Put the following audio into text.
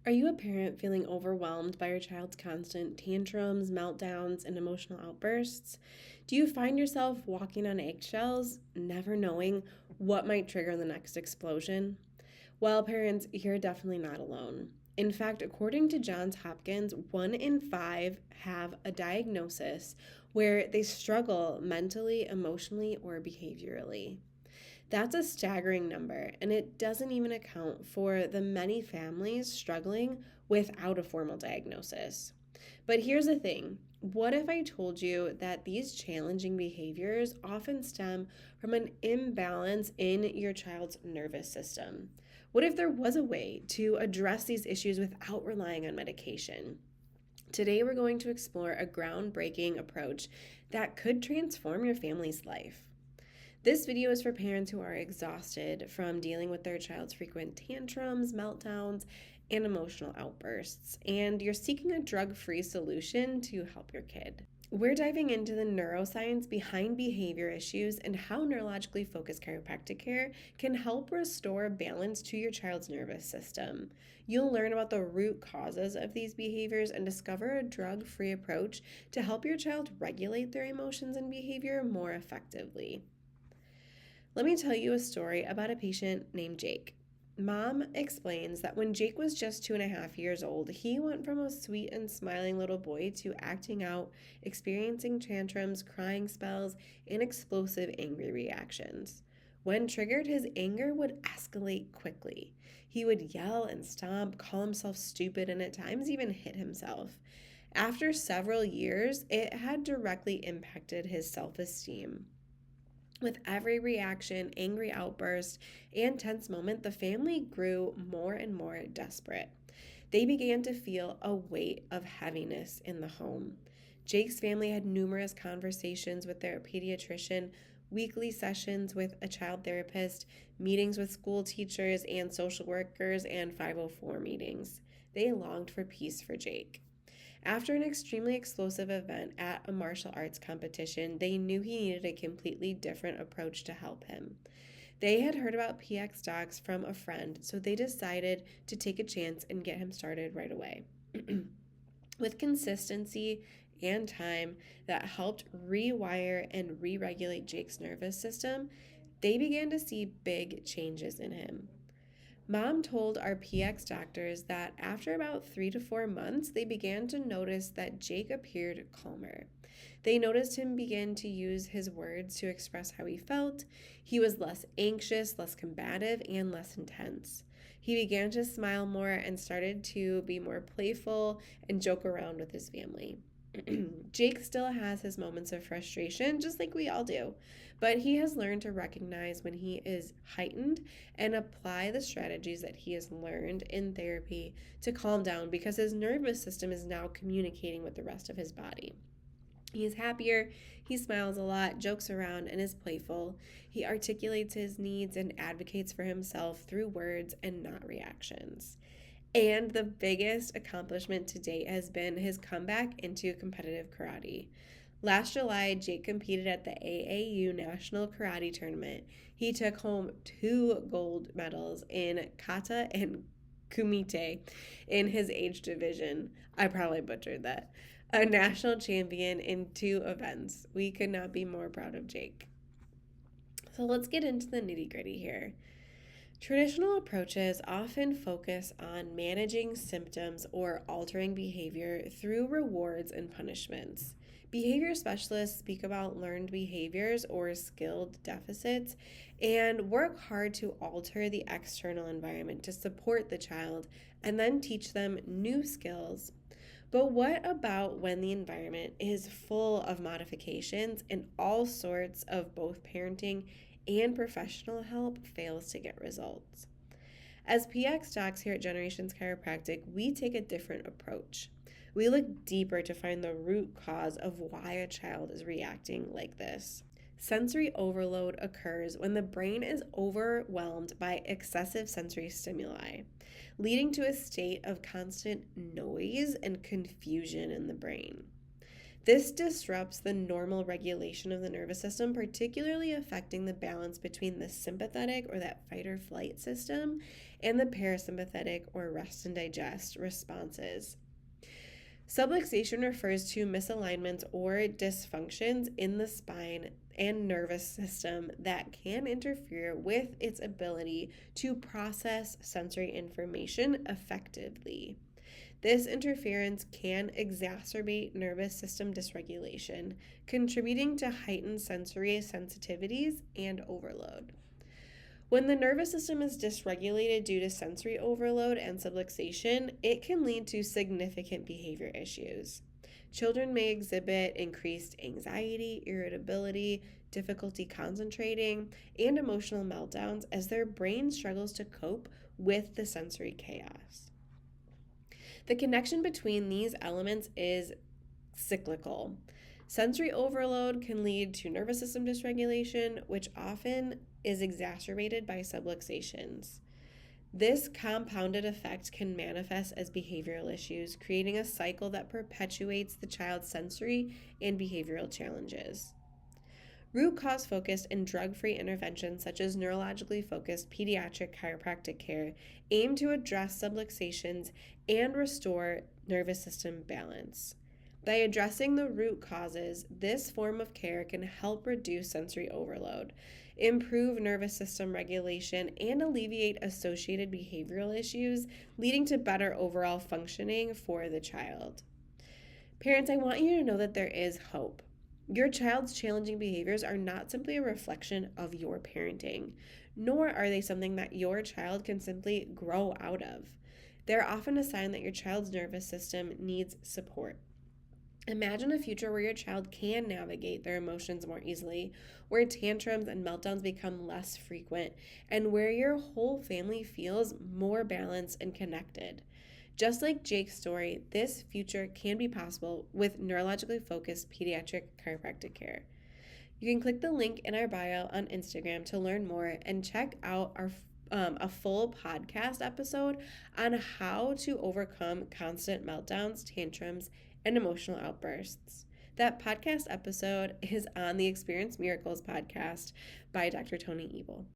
Are you a parent feeling overwhelmed by your child's constant tantrums, meltdowns, and emotional outbursts? Do you find yourself walking on eggshells, never knowing what might trigger the next explosion? Well, parents, you're definitely not alone. In fact, according to Johns Hopkins, 1 in 5 have a diagnosis where they struggle mentally, emotionally, or behaviorally. That's a staggering number, and it doesn't even account for the many families struggling without a formal diagnosis. But here's the thing, what if I told you that these challenging behaviors often stem from an imbalance in your child's nervous system? What if there was a way to address these issues without relying on medication? Today, we're going to explore a groundbreaking approach that could transform your family's life. This video is for parents who are exhausted from dealing with their child's frequent tantrums, meltdowns, and emotional outbursts, and you're seeking a drug-free solution to help your kid. We're diving into the neuroscience behind behavior issues and how neurologically focused chiropractic care can help restore balance to your child's nervous system. You'll learn about the root causes of these behaviors and discover a drug-free approach to help your child regulate their emotions and behavior more effectively. Let me tell you a story about a patient named Jake. Mom explains that when Jake was just 2.5 years old, he went from a sweet and smiling little boy to acting out, experiencing tantrums, crying spells, and explosive angry reactions. When triggered, his anger would escalate quickly. He would yell and stomp, call himself stupid, and at times even hit himself. After several years, it had directly impacted his self-esteem. With every reaction, angry outburst, and tense moment, the family grew more and more desperate. They began to feel a weight of heaviness in the home. Jake's family had numerous conversations with their pediatrician, weekly sessions with a child therapist, meetings with school teachers and social workers, and 504 meetings. They longed for peace for Jake. After an extremely explosive event at a martial arts competition, they knew he needed a completely different approach to help him. They had heard about PX docs from a friend, so they decided to take a chance and get him started right away. With consistency and time that helped rewire and re regulate Jake's nervous system, they began to see big changes in him. Mom told our PX doctors that after about 3 to 4 months, they began to notice that Jake appeared calmer. They noticed him begin to use his words to express how he felt. He was less anxious, less combative, and less intense. He began to smile more and started to be more playful and joke around with his family. Jake still has his moments of frustration, just like we all do, but he has learned to recognize when he is heightened and apply the strategies that he has learned in therapy to calm down because his nervous system is now communicating with the rest of his body. He is happier, he smiles a lot, jokes around, and is playful. He articulates his needs and advocates for himself through words and not reactions. And the biggest accomplishment to date has been his comeback into competitive karate. Last July, Jake competed at the AAU National Karate Tournament. He took home 2 gold medals in kata and kumite in his age division. I probably butchered that. A national champion in 2 events. We could not be more proud of Jake. So let's get into the nitty-gritty here. Traditional approaches often focus on managing symptoms or altering behavior through rewards and punishments. Behavior specialists speak about learned behaviors or skilled deficits and work hard to alter the external environment to support the child and then teach them new skills. But what about when the environment is full of modifications and all sorts of both parenting and professional help fails to get results? As PX docs here at Generations Chiropractic, we take a different approach. We look deeper to find the root cause of why a child is reacting like this. Sensory overload occurs when the brain is overwhelmed by excessive sensory stimuli, leading to a state of constant noise and confusion in the brain. This disrupts the normal regulation of the nervous system, particularly affecting the balance between the sympathetic or that fight or flight system and the parasympathetic or rest and digest responses. Subluxation refers to misalignments or dysfunctions in the spine and nervous system that can interfere with its ability to process sensory information effectively. This interference can exacerbate nervous system dysregulation, contributing to heightened sensory sensitivities and overload. When the nervous system is dysregulated due to sensory overload and subluxation, it can lead to significant behavior issues. Children may exhibit increased anxiety, irritability, difficulty concentrating, and emotional meltdowns as their brain struggles to cope with the sensory chaos. The connection between these elements is cyclical. Sensory overload can lead to nervous system dysregulation, which often is exacerbated by subluxations. This compounded effect can manifest as behavioral issues, creating a cycle that perpetuates the child's sensory and behavioral challenges. Root cause focused and drug free interventions such as neurologically focused pediatric chiropractic care aim to address subluxations and restore nervous system balance. By addressing the root causes, this form of care can help reduce sensory overload, improve nervous system regulation, and alleviate associated behavioral issues, leading to better overall functioning for the child. Parents, I want you to know that there is hope. Your child's challenging behaviors are not simply a reflection of your parenting, nor are they something that your child can simply grow out of. They're often a sign that your child's nervous system needs support. Imagine a future where your child can navigate their emotions more easily, where tantrums and meltdowns become less frequent, and where your whole family feels more balanced and connected. Just like Jake's story, this future can be possible with neurologically focused pediatric chiropractic care. You can click the link in our bio on Instagram to learn more and check out our a full podcast episode on how to overcome constant meltdowns, tantrums, and emotional outbursts. That podcast episode is on the Experience Miracles podcast by Dr. Tony Ebel.